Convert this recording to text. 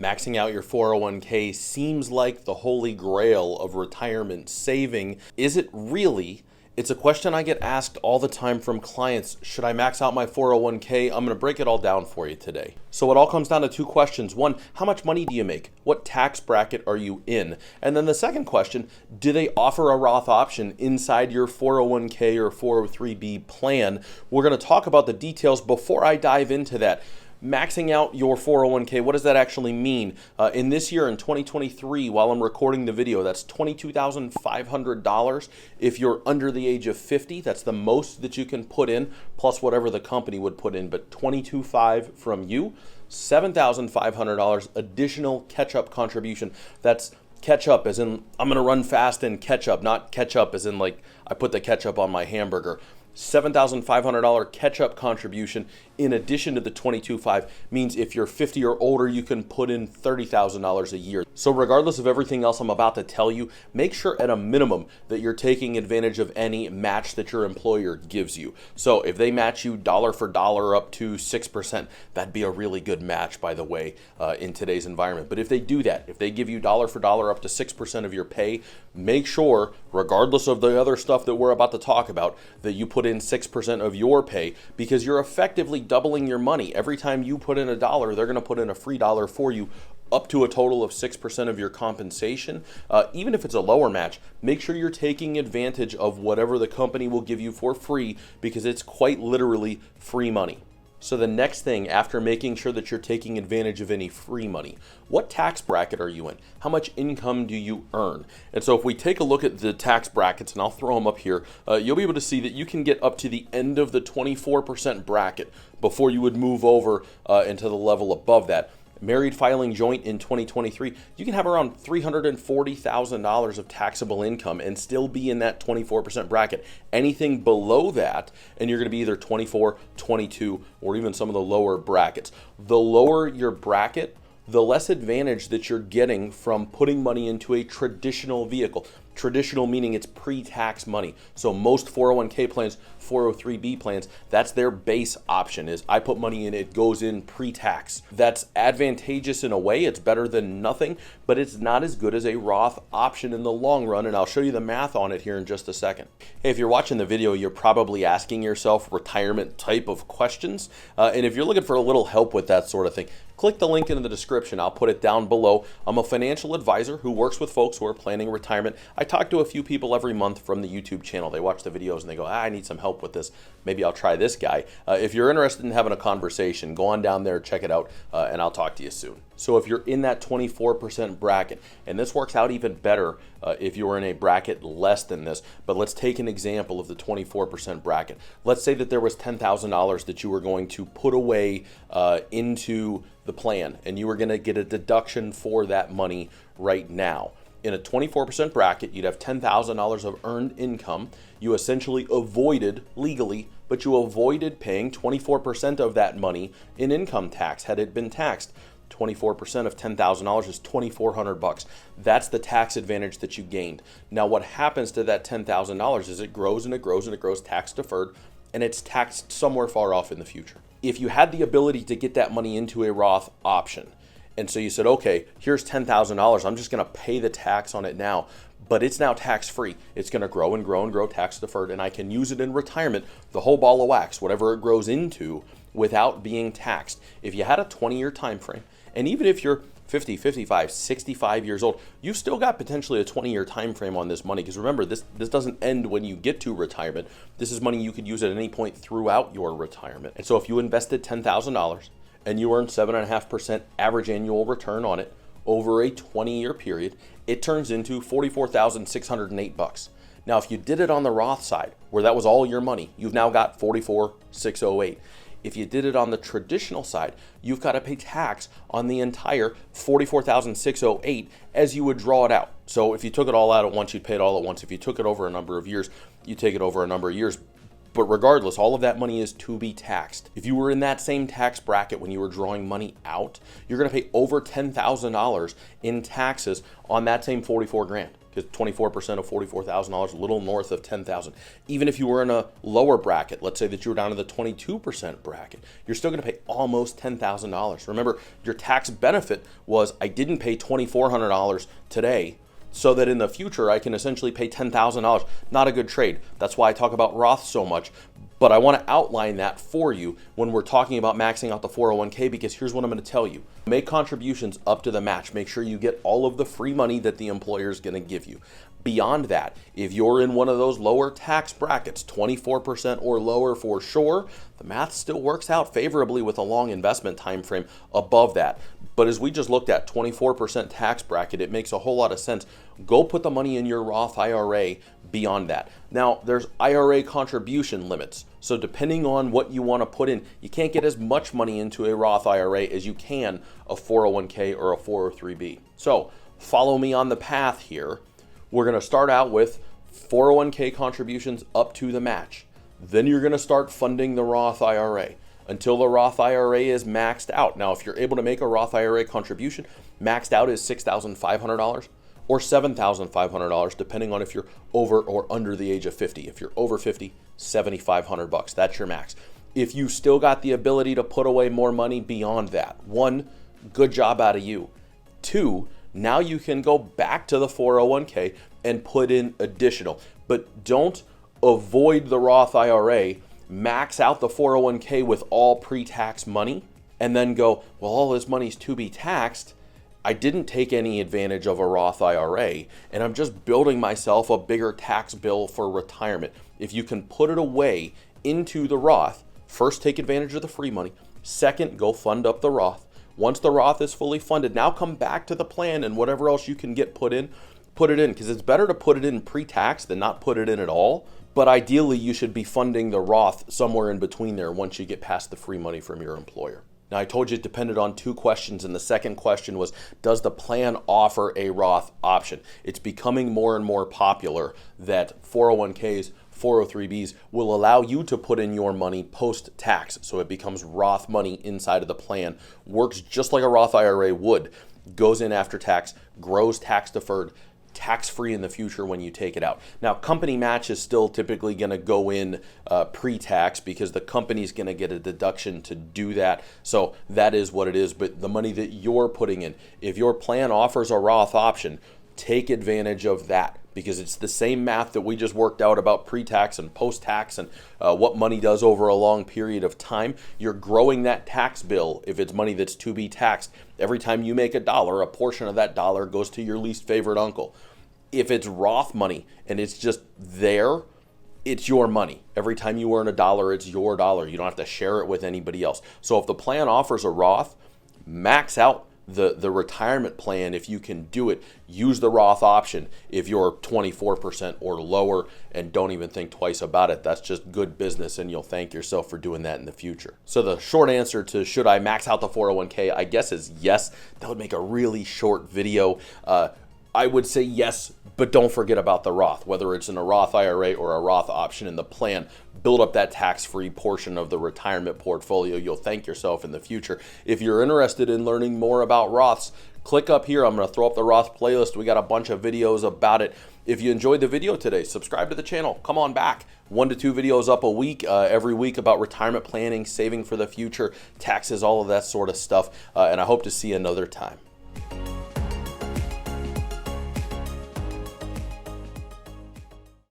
Maxing out your 401k seems like the holy grail of retirement saving. Is it really? It's a question I get asked all the time from clients. Should I max out my 401k? I'm going to break it all down for you today. So it all comes down to two questions. One, how much money do you make? What tax bracket are you in? And then the second question, do they offer a Roth option inside your 401k or 403b plan? We're going to talk about the details before I dive into that. Maxing out your 401k, what does that actually mean? In this year, in 2023, while I'm recording the video, that's $22,500. If you're under the age of 50, that's the most that you can put in, plus whatever the company would put in, but $22,500 from you, $7,500 additional catch-up contribution. That's catch-up as in I'm going to run fast and catch up, not catch-up as in like I put the ketchup on my hamburger. $7,500 catch-up contribution in addition to the $22,500 means if you're 50 or older, you can put in $30,000 a year. So regardless of everything else I'm about to tell you, make sure at a minimum that you're taking advantage of any match that your employer gives you. So if they match you dollar for dollar up to 6%, that'd be a really good match, by the way, in today's environment. But if they do that, if they give you dollar for dollar up to 6% of your pay, make sure, regardless of the other stuff that we're about to talk about, that you put in 6% of your pay, because you're effectively doubling your money. Every time you put in $1, they're going to put in a free dollar for you, up to a total of 6% of your compensation. Even if it's a lower match, make sure you're taking advantage of whatever the company will give you for free, because it's quite literally free money. So the next thing, after making sure that you're taking advantage of any free money, what tax bracket are you in? How much income do you earn? And so if we take a look at the tax brackets, and I'll throw them up here, you'll be able to see that you can get up to the end of the 24% bracket before you would move over into the level above that. Married filing joint in 2023, you can have around $340,000 of taxable income and still be in that 24% bracket. Anything below that, and you're going to be either 24, 22, or even some of the lower brackets. The lower your bracket, the less advantage that you're getting from putting money into a traditional vehicle. Traditional meaning it's pre-tax money. So most 401k plans, 403b plans, that's their base option, is I put money in, it goes in pre-tax. That's advantageous in a way. It's better than nothing, but it's not as good as a Roth option in the long run, and I'll show you the math on it here in just a second. Hey, if you're watching the video, you're probably asking yourself retirement type of questions, and if you're looking for a little help with that sort of thing, click the link in the description. I'll put it down below. I'm a financial advisor who works with folks who are planning retirement. I talk to a few people every month from the YouTube channel. They watch the videos and they go, I need some help with this. Maybe I'll try this guy. If you're interested in having a conversation, go on down there, check it out, and I'll talk to you soon. So if you're in that 24% bracket, and this works out even better if you were in a bracket less than this, but let's take an example of the 24% bracket. Let's say that there was $10,000 that you were going to put away into the plan, and you were going to get a deduction for that money right now. In a 24% bracket, you'd have $10,000 of earned income. You essentially avoided legally, but you avoided paying 24% of that money in income tax had it been taxed. 24% of $10,000 is $2,400. That's the tax advantage that you gained. Now, what happens to that $10,000 is it grows and it grows and it grows tax deferred, and it's taxed somewhere far off in the future. If you had the ability to get that money into a Roth option, and so you said, okay, here's $10,000. I'm just going to pay the tax on it now, but it's now tax-free. It's going to grow and grow and grow tax deferred, and I can use it in retirement, the whole ball of wax, whatever it grows into, without being taxed. If you had a 20-year time frame, and even if you're 50, 55, 65 years old, you've still got potentially a 20-year time frame on this money, because remember, this doesn't end when you get to retirement. This is money you could use at any point throughout your retirement. And so if you invested $10,000 and you earn 7.5% average annual return on it over a 20-year period, it turns into $44,608. Now, if you did it on the Roth side, where that was all your money, you've now got $44,608. If you did it on the traditional side, you've got to pay tax on the entire $44,608 as you would draw it out. So if you took it all out at once, you'd pay it all at once. If you took it over a number of years, you take it over a number of years. But regardless, all of that money is to be taxed. If you were in that same tax bracket when you were drawing money out, you're going to pay over $10,000 in taxes on that same 44 grand. because 24% of $44,000, a little north of $10,000. Even if you were in a lower bracket, let's say that you were down to the 22% bracket, you're still going to pay almost $10,000. Remember, your tax benefit was I didn't pay $2,400 today, so that in the future I can essentially pay $10,000. Not a good trade. That's why I talk about Roth so much. But I want to outline that for you when we're talking about maxing out the 401k, because here's what I'm going to tell you. Make contributions up to the match. Make sure you get all of the free money that the employer is going to give you. Beyond that, if you're in one of those lower tax brackets, 24% or lower for sure, the math still works out favorably with a long investment time frame above that. But as we just looked at, 24% tax bracket, it makes a whole lot of sense. Go put the money in your Roth IRA beyond that. Now, there's IRA contribution limits. So depending on what you want to put in, you can't get as much money into a Roth IRA as you can a 401k or a 403b. So follow me on the path here. We're going to start out with 401k contributions up to the match. Then you're going to start funding the Roth IRA until the Roth IRA is maxed out. Now, if you're able to make a Roth IRA contribution, maxed out is $6,500 or $7,500, depending on if you're over or under the age of 50. If you're over 50, $7,500. That's your max. If you still got the ability to put away more money beyond that, one, good job out of you. Two, now you can go back to the 401k and put in additional. But don't avoid the Roth IRA, max out the 401k with all pre-tax money, and then go, well, all this money's to be taxed. I didn't take any advantage of a Roth IRA, and I'm just building myself a bigger tax bill for retirement. If you can put it away into the Roth, first take advantage of the free money. Second, go fund up the Roth. Once the Roth is fully funded, now come back to the plan and whatever else you can get put in, because it's better to put it in pre-tax than not put it in at all. But ideally, you should be funding the Roth somewhere in between there once you get past the free money from your employer. Now, I told you it depended on two questions, and the second question was, does the plan offer a Roth option? It's becoming more and more popular that 401ks, 403bs will allow you to put in your money post-tax, so it becomes Roth money inside of the plan. Works just like a Roth IRA would. Goes in after tax, grows tax-deferred, tax-free in the future when you take it out. Now, company match is still typically going to go in pre-tax because the company's going to get a deduction to do that. So that is what it is. But the money that you're putting in, if your plan offers a Roth option, take advantage of that, because it's the same math that we just worked out about pre-tax and post-tax and what money does over a long period of time. You're growing that tax bill if it's money that's to be taxed. Every time you make a dollar, a portion of that dollar goes to your least favorite uncle. If it's Roth money and it's just there, it's your money. Every time you earn a dollar, it's your dollar. You don't have to share it with anybody else. So if the plan offers a Roth, max out the retirement plan. If you can do it, use the Roth option if you're 24% or lower, and don't even think twice about it. That's just good business, and you'll thank yourself for doing that in the future. So the short answer to should I max out the 401k, I guess, is yes. That would make a really short video. I would say yes, but don't forget about the Roth, whether it's in a Roth IRA or a Roth option in the plan. Build up that tax-free portion of the retirement portfolio. You'll thank yourself in the future. If you're interested in learning more about Roths, click up here. I'm going to throw up the Roth playlist. We got a bunch of videos about it. If you enjoyed the video today, subscribe to the channel. Come on back. 1 to 2 videos up a week, every week, about retirement planning, saving for the future, taxes, all of that sort of stuff. And I hope to see you another time.